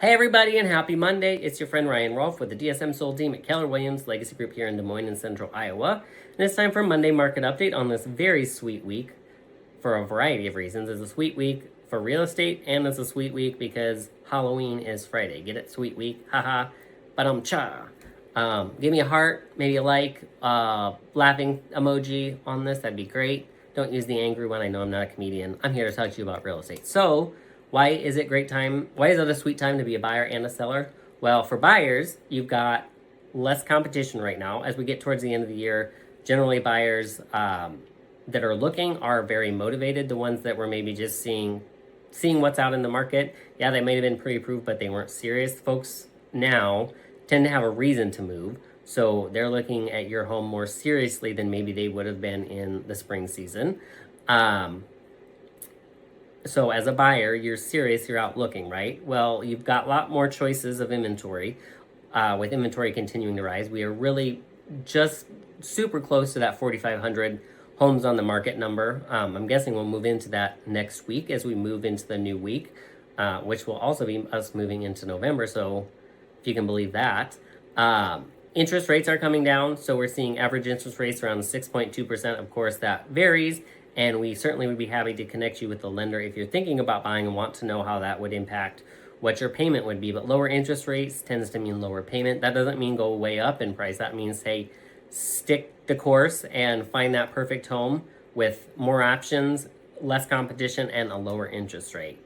Hey everybody and happy Monday. It's your friend Ryan Rolfe with the dsmSOLD team at Keller Williams Legacy Group here in Des Moines in central Iowa. And it's time for a Monday market update on this very sweet week for a variety of reasons. It's a sweet week for real estate and it's a sweet week because Halloween is Friday. Get it? Sweet week. Haha. Ba-dum-cha. Give me a heart, maybe a like, laughing emoji on this. That'd be great. Don't use the angry one. I know I'm not a comedian. I'm here to talk to you about real estate. So, why is it a sweet time to be a buyer and a seller? Well, for buyers, you've got less competition right now. As we get towards the end of the year, generally buyers that are looking are very motivated. The ones that were maybe just seeing what's out in the market, yeah, they may have been pre-approved, but they weren't serious. Folks now tend to have a reason to move. So they're looking at your home more seriously than maybe they would have been in the spring season. So as a buyer, you're serious, you're out looking, right? Well, you've got a lot more choices of inventory. With inventory continuing to rise, we are really just super close to that 4,500 homes on the market number. I'm guessing we'll move into that next week as we move into the new week, which will also be us moving into November. So if you can believe that. Interest rates are coming down. So we're seeing average interest rates around 6.2%. Of course, that varies. And we certainly would be happy to connect you with the lender if you're thinking about buying and want to know how that would impact what your payment would be. But lower interest rates tends to mean lower payment. That doesn't mean go way up in price. That means, hey, stick the course and find that perfect home with more options, less competition, and a lower interest rate.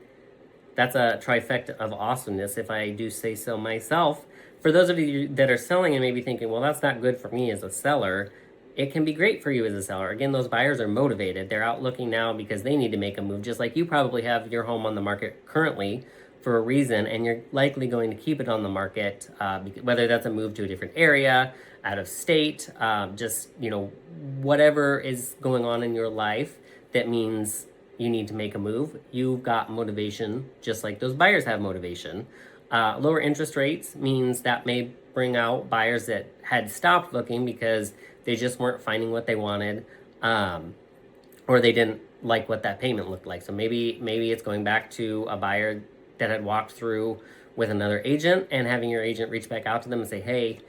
That's a trifecta of awesomeness, if I do say so myself. For those of you that are selling and maybe thinking, well, that's not good for me as a seller, it can be great for you as a seller. Again, those buyers are motivated. They're out looking now because they need to make a move, just like you probably have your home on the market currently for a reason, and you're likely going to keep it on the market, whether that's a move to a different area, out of state, just, whatever is going on in your life that means you need to make a move. You've got motivation, just like those buyers have motivation. Lower interest rates means that may bring out buyers that had stopped looking because they just weren't finding what they wanted, or they didn't like what that payment looked like. So maybe it's going back to a buyer that had walked through with another agent and having your agent reach back out to them and say, hey,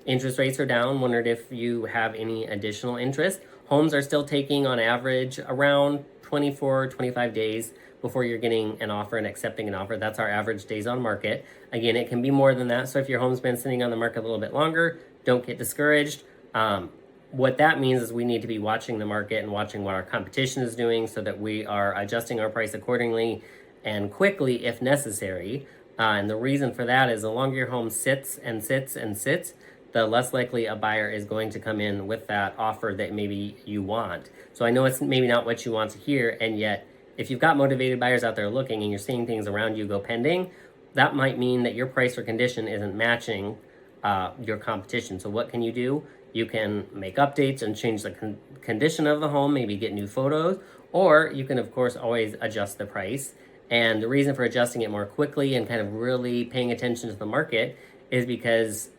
interest rates are down. Wondered if you have any additional interest. Homes are still taking on average around 24, 25 days before you're getting an offer and accepting an offer. That's our average days on market. Again, it can be more than that. So if your home's been sitting on the market a little bit longer, don't get discouraged. What that means is we need to be watching the market and watching what our competition is doing so that we are adjusting our price accordingly and quickly if necessary. And the reason for that is the longer your home sits and sits and sits, the less likely a buyer is going to come in with that offer that maybe you want. So I know it's maybe not what you want to hear, and yet if you've got motivated buyers out there looking and you're seeing things around you go pending, that might mean that your price or condition isn't matching your competition. So what can you do? You can make updates and change the condition of the home, maybe get new photos, or you can, of course, always adjust the price. And the reason for adjusting it more quickly and kind of really paying attention to the market is because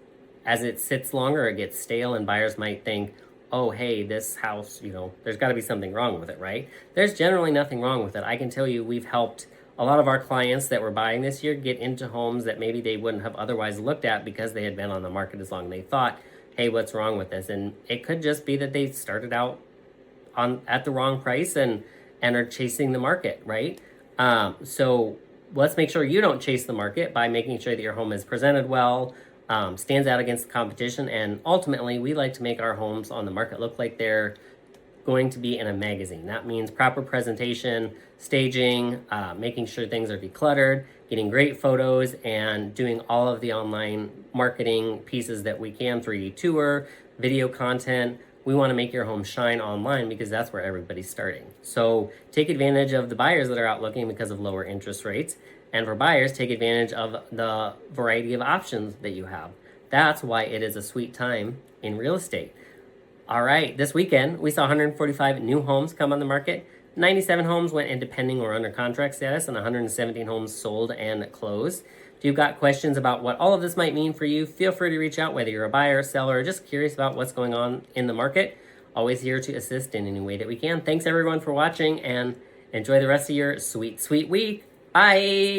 as it sits longer, it gets stale, and buyers might think, oh, hey, this house, there's got to be something wrong with it, right? There's generally nothing wrong with it. I can tell you we've helped a lot of our clients that were buying this year get into homes that maybe they wouldn't have otherwise looked at because they had been on the market as long. They thought, hey, what's wrong with this? And it could just be that they started out at the wrong price and are chasing the market, right? So let's make sure you don't chase the market by making sure that your home is presented well, stands out against the competition, and ultimately we like to make our homes on the market look like they're going to be in a magazine. That means proper presentation, staging, making sure things are decluttered, getting great photos, and doing all of the online marketing pieces that we can, 3D tour, video content. We want to make your home shine online because that's where everybody's starting. So take advantage of the buyers that are out looking because of lower interest rates. And for buyers, take advantage of the variety of options that you have. That's why it is a sweet time in real estate. All right, this weekend, we saw 145 new homes come on the market. 97 homes went into pending or under contract status, and 117 homes sold and closed. If you've got questions about what all of this might mean for you, feel free to reach out, whether you're a buyer, seller, or just curious about what's going on in the market. Always here to assist in any way that we can. Thanks, everyone, for watching, and enjoy the rest of your sweet, sweet week. Bye!